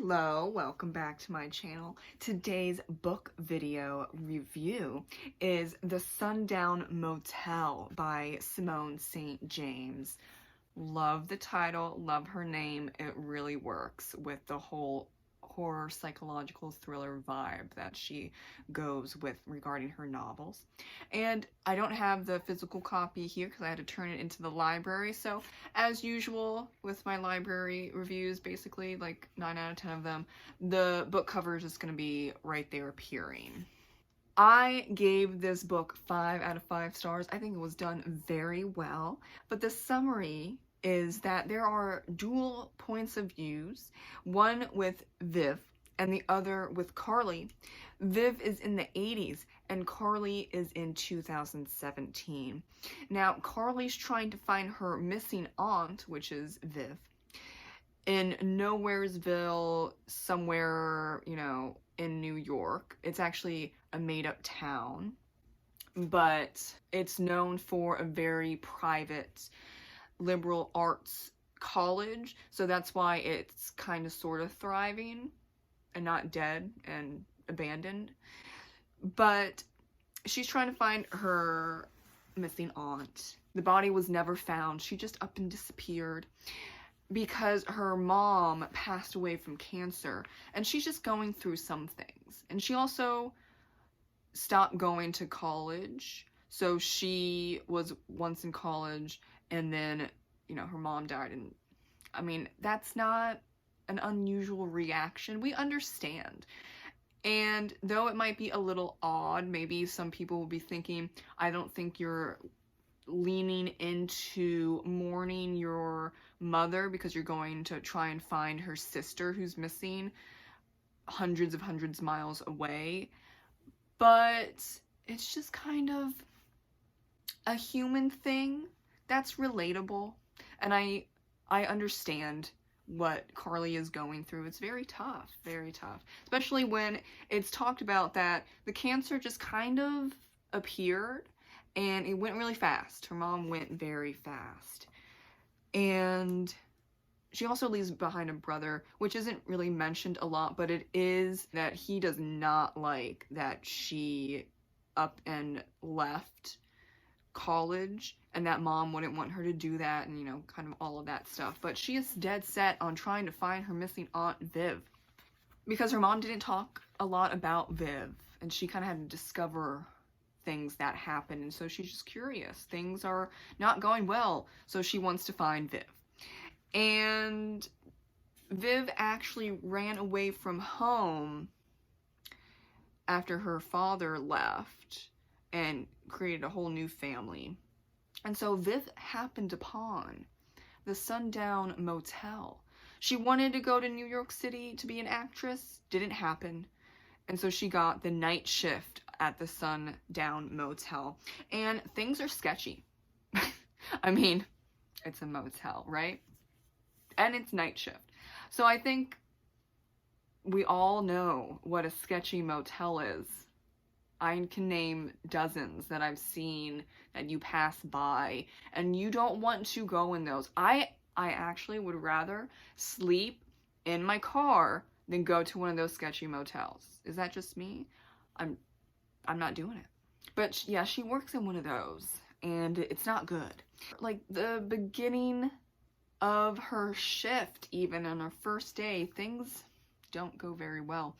Hello, welcome back to my channel. Today's book video review is The Sun Down Motel by Simone St. James. Love the title, love her name. It really works with the whole horror psychological thriller vibe that she goes with regarding her novels. And I don't have the physical copy here because I had to turn it into the library, so as usual with my library reviews, basically like 9 out of 10 of them, the book cover is just going to be right there appearing. I gave this book 5 out of 5 stars. I think it was done very well, but the summary is that there are dual points of views, one with Viv and the other with Carly. Viv is in the 80s and Carly is in 2017. Now, Carly's trying to find her missing aunt, which is Viv, in Nowheresville, somewhere, in New York. It's actually a made-up town, but it's known for a very private liberal arts college, so that's why it's kind of sort of thriving and not dead and abandoned. But she's trying to find her missing aunt. The body was never found. She just up and disappeared because her mom passed away from cancer, and she's just going through some things. And she also stopped going to college, so she was once in college and then, her mom died, and I mean, that's not an unusual reaction. We understand. And though it might be a little odd, maybe some people will be thinking, I don't think you're leaning into mourning your mother because you're going to try and find her sister who's missing hundreds of miles away. But it's just kind of a human thing that's relatable, and I understand what Carly is going through. It's very tough, especially when it's talked about that the cancer just kind of appeared and it went really fast. Her mom went very fast, and she also leaves behind a brother, which isn't really mentioned a lot, but it is that he does not like that she up and left college, and that mom wouldn't want her to do that, and kind of all of that stuff. But she is dead set on trying to find her missing aunt Viv, because her mom didn't talk a lot about Viv, and she kind of had to discover things that happened, and so she's just curious. Things are not going well, so she wants to find Viv. And Viv actually ran away from home after her father left and created a whole new family. And so Viv happened upon the Sun Down Motel. She wanted to go to New York City to be an actress, didn't happen. And so she got the night shift at the Sun Down Motel. And things are sketchy. I mean, it's a motel, right? And it's night shift. So I think we all know what a sketchy motel is. I can name dozens that I've seen that you pass by, and you don't want to go in those. I actually would rather sleep in my car than go to one of those sketchy motels. Is that just me? I'm not doing it. But yeah, she works in one of those, and it's not good. Like the beginning of her shift, even on her first day, things don't go very well.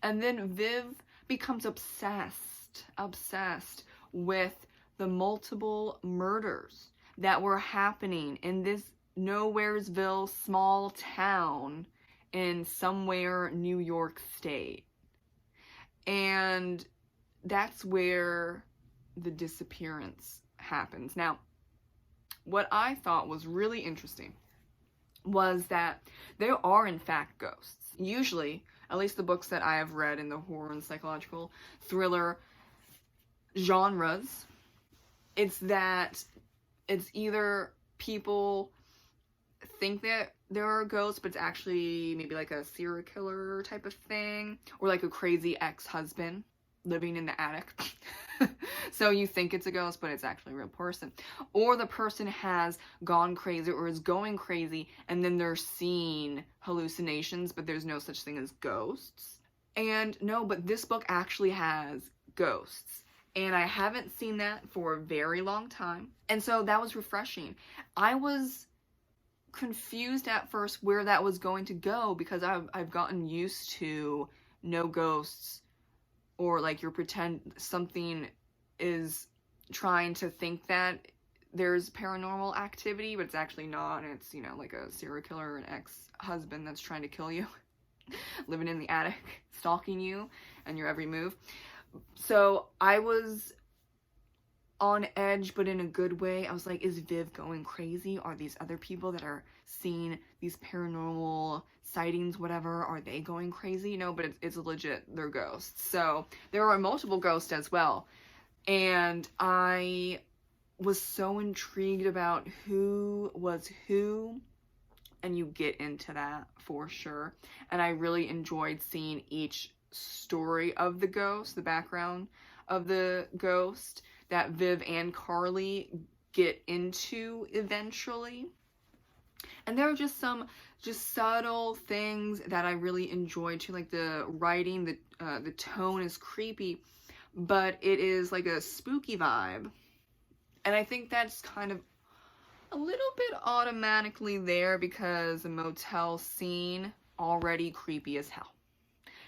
And then Viv becomes obsessed with the multiple murders that were happening in this Nowheresville small town in somewhere New York State. And that's where the disappearance happens. Now, what I thought was really interesting was that there are in fact ghosts. Usually, at least the books that I have read in the horror and psychological thriller genres, it's either people think that there are ghosts, but it's actually maybe like a serial killer type of thing, or like a crazy ex-husband living in the attic. So you think it's a ghost, but it's actually a real person. Or the person has gone crazy or is going crazy, and then they're seeing hallucinations, but there's no such thing as ghosts. And no, but this book actually has ghosts. And I haven't seen that for a very long time. And so that was refreshing. I was confused at first where that was going to go, because I've gotten used to no ghosts, or like you're pretend something is trying to think that there's paranormal activity, but it's actually not, and it's, you know, like a serial killer or an ex-husband that's trying to kill you, living in the attic, stalking you and your every move. So I was on edge, but in a good way. I was like, is Viv going crazy? Are these other people that are seeing these paranormal sightings, whatever, are they going crazy? No, but it's legit, they're ghosts. So there are multiple ghosts as well. And I was so intrigued about who was who, and you get into that for sure. And I really enjoyed seeing each story of the ghost, the background of the ghost that Viv and Carly get into eventually. And there are just some subtle things that I really enjoyed too, like the writing, the tone is creepy, but it is like a spooky vibe. And I think that's kind of a little bit automatically there because the motel scene already creepy as hell.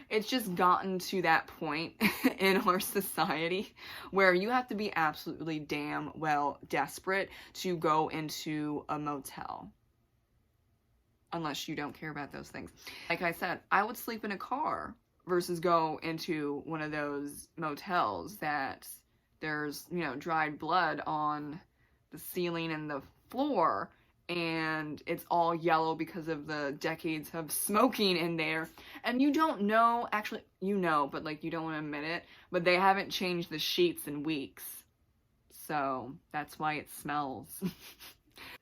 It's just gotten to that point in our society where you have to be absolutely damn well desperate to go into a motel. Unless you don't care about those things. Like I said, I would sleep in a car versus go into one of those motels that there's, you know, dried blood on the ceiling and the floor, and it's all yellow because of the decades of smoking in there, and you don't know, actually, you know, but like you don't want to admit it, but they haven't changed the sheets in weeks, so that's why it smells.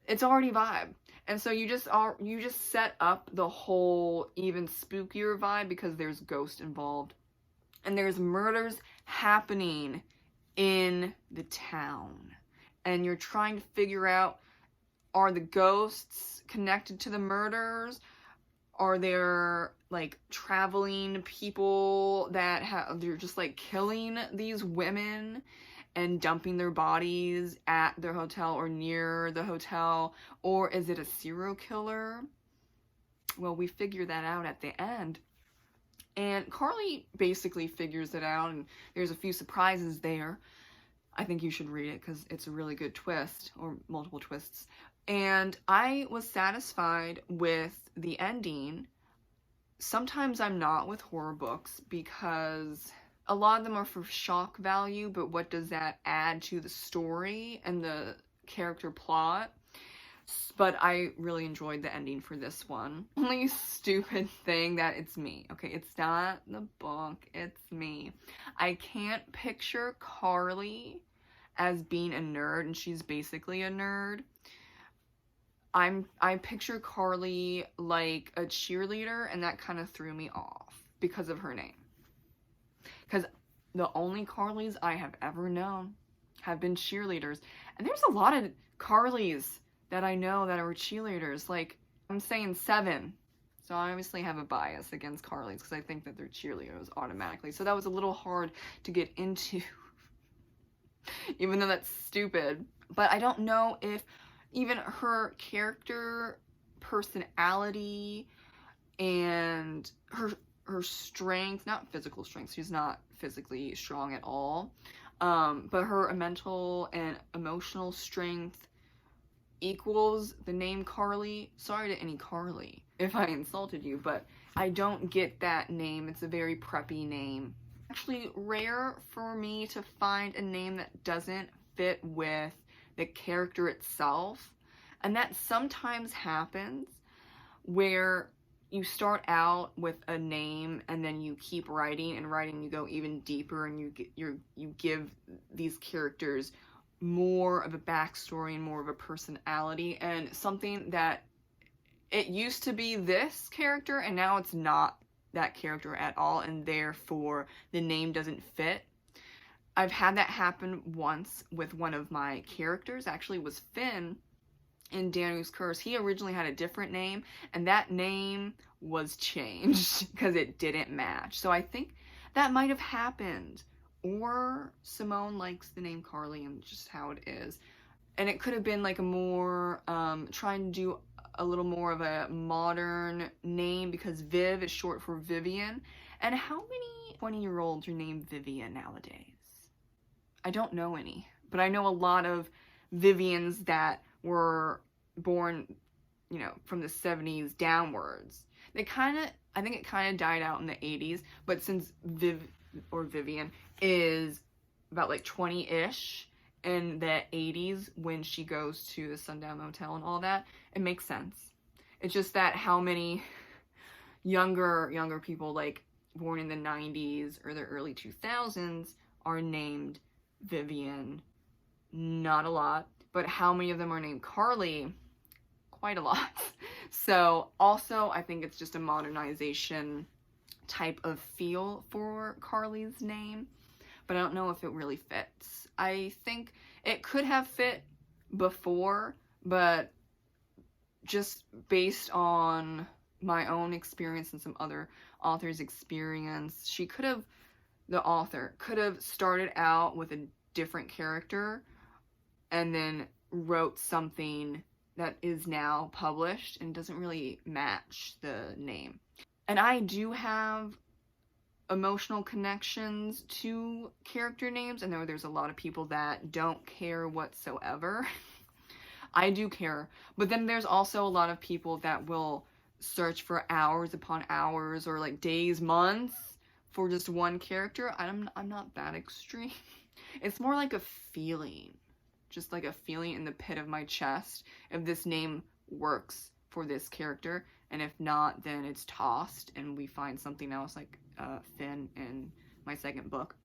It's already vibe. And so you just set up the whole even spookier vibe because there's ghosts involved, and there's murders happening in the town, and you're trying to figure out, are the ghosts connected to the murders? Are there like traveling people that they're just like killing these women and dumping their bodies at their hotel or near the hotel? Or is it a serial killer? Well, we figure that out at the end. And Carly basically figures it out, and there's a few surprises there. I think you should read it because it's a really good twist, or multiple twists. And I was satisfied with the ending. Sometimes I'm not with horror books because a lot of them are for shock value, but what does that add to the story and the character plot? But I really enjoyed the ending for this one. Only stupid thing that it's me. Okay, it's not the book, it's me. I can't picture Carly as being a nerd, and she's basically a nerd. I picture Carly like a cheerleader, and that kind of threw me off because of her name. Because the only Carlys I have ever known have been cheerleaders. And there's a lot of Carlys that I know that are cheerleaders. Like, I'm saying 7. So I obviously have a bias against Carlys because I think that they're cheerleaders automatically. So that was a little hard to get into. Even though that's stupid. But I don't know if even her character, personality, and her strength, not physical strength, she's not physically strong at all, but her mental and emotional strength equals the name Carly. Sorry to any Carly if I insulted you, but I don't get that name. It's a very preppy name. Actually rare for me to find a name that doesn't fit with the character itself, and that sometimes happens where you start out with a name and then you keep writing and writing, you go even deeper, and you give these characters more of a backstory and more of a personality, and something that it used to be this character and now it's not that character at all, and therefore the name doesn't fit. I've had that happen once with one of my characters. Actually, it was Finn in Danu's Curse. He originally had a different name, and that name was changed because it didn't match. So I think that might have happened. Or Simone likes the name Carly and just how it is. And it could have been like a more, trying to do a little more of a modern name, because Viv is short for Vivian. And how many 20-year-olds are named Vivian nowadays? I don't know any, but I know a lot of Vivians that were born, you know, from the 70s downwards. I think it kind of died out in the 80s, but since Vivian is about like 20-ish in the 80s when she goes to the Sun Down Motel and all that, it makes sense. It's just that how many younger people, like born in the 90s or the early 2000s, are named Vivian? Not a lot. But how many of them are named Carly? Quite a lot. So also, I think it's just a modernization type of feel for Carly's name, but I don't know if it really fits. I think it could have fit before, but just based on my own experience and some other authors' experience, the author could have started out with a different character and then wrote something that is now published and doesn't really match the name. And I do have emotional connections to character names. I know there's a lot of people that don't care whatsoever. I do care. But then there's also a lot of people that will search for hours upon hours or like days, months for just one character. I'm not that extreme. It's more like a feeling. Just like a feeling in the pit of my chest if this name works for this character, and if not, then it's tossed and we find something else, like Finn in my second book.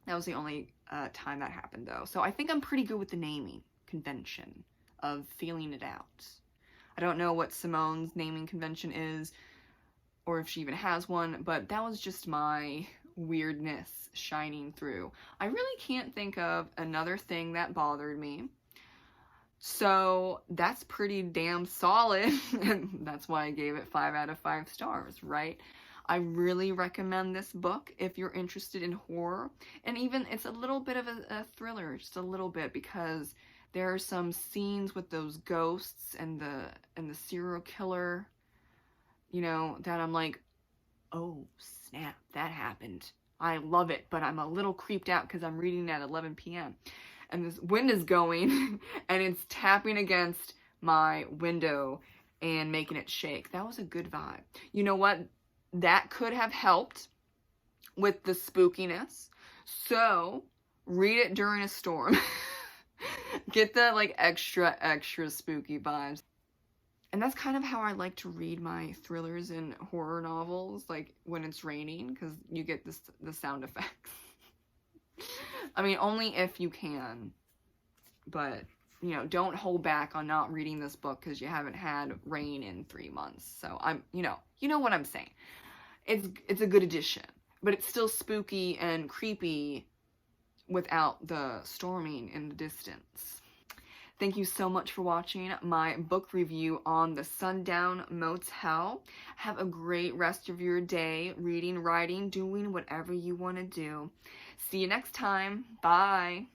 That was the only time that happened, though. So I think I'm pretty good with the naming convention of feeling it out. I don't know what Simone's naming convention is, or if she even has one, but that was just my weirdness shining through. I really can't think of another thing that bothered me. So that's pretty damn solid, and that's why I gave it 5 out of 5 stars, right? I really recommend this book if you're interested in horror, and even it's a little bit of a thriller, just a little bit, because there are some scenes with those ghosts and the serial killer, you know, that I'm like, oh snap, that happened. I love it, but I'm a little creeped out because I'm reading at 11 p.m. and this wind is going and it's tapping against my window and making it shake. That was a good vibe. You know what? That could have helped with the spookiness. So read it during a storm. Get the like extra spooky vibes. And that's kind of how I like to read my thrillers and horror novels, like when it's raining, because you get the sound effects. I mean, only if you can, but, you know, don't hold back on not reading this book because you haven't had rain in 3 months. So you know what I'm saying. It's a good addition, but it's still spooky and creepy without the storming in the distance. Thank you so much for watching my book review on the Sun Down Motel. Have a great rest of your day, reading, writing, doing whatever you want to do. See you next time. Bye.